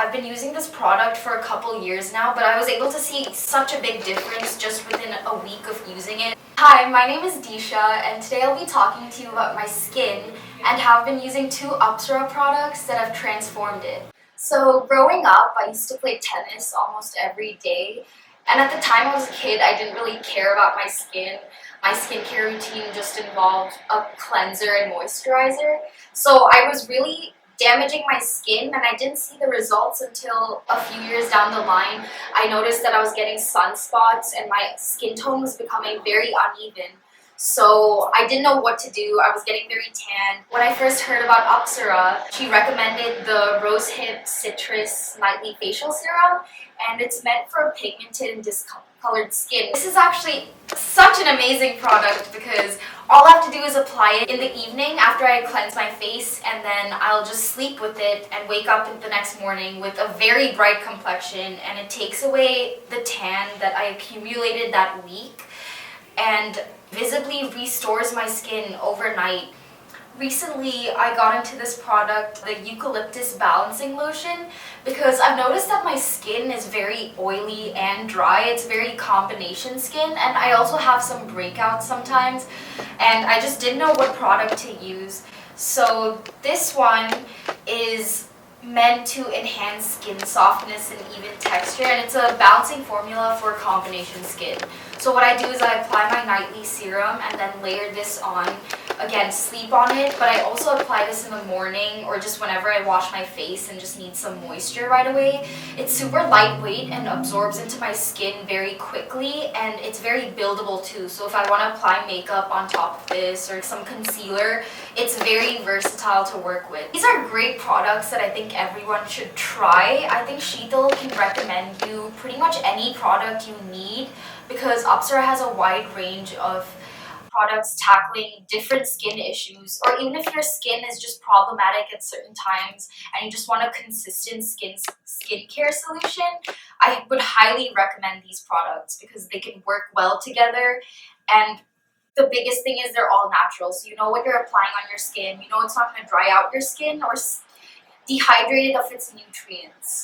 I've been using this product for a couple years now, but I was able to see such a big difference just within a week of using it. Hi, my name is Disha, and today I'll be talking to you about my skin and how I've been using two Apsara products that have transformed it. So growing up, I used to play tennis almost every day, and at the time I was a kid, I didn't really care about my skin. My skincare routine just involved a cleanser and moisturizer. So I was really damaging my skin, and I didn't see the results until a few years down the line. I noticed that I was getting sunspots and my skin tone was becoming very uneven. So I didn't know what to do. I was getting very tan. When I first heard about Apsara, she recommended the Rosehip Citrus Nightly Facial Serum, and it's meant for pigmented and discolored skin. This is actually such an amazing product because all I have to do is apply it in the evening after I cleanse my face, and then I'll just sleep with it and wake up the next morning with a very bright complexion, and it takes away the tan that I accumulated that week and visibly restores my skin overnight. Recently, I got into this product, the Eucalyptus Balancing Lotion, because I've noticed that my skin is very oily and dry. It's very combination skin, and I also have some breakouts sometimes, and I just didn't know what product to use. So this one is meant to enhance skin softness and even texture, and it's a balancing formula for combination skin. So what I do is I apply my nightly serum and then layer this on. Again, sleep on it, but I also apply this in the morning or just whenever I wash my face and just need some moisture right away. It's super lightweight and absorbs into my skin very quickly, and it's very buildable too. So if I want to apply makeup on top of this or some concealer, it's very versatile to work with. These are great products that I think everyone should try. I think Sheetal can recommend you pretty much any product you need because Apsara has a wide range of products tackling different skin issues, or even if your skin is just problematic at certain times and you just want a consistent skincare solution, I would highly recommend these products because they can work well together. And the biggest thing is they're all natural, so you know what you're applying on your skin. You know it's not going to dry out your skin or dehydrate it of its nutrients.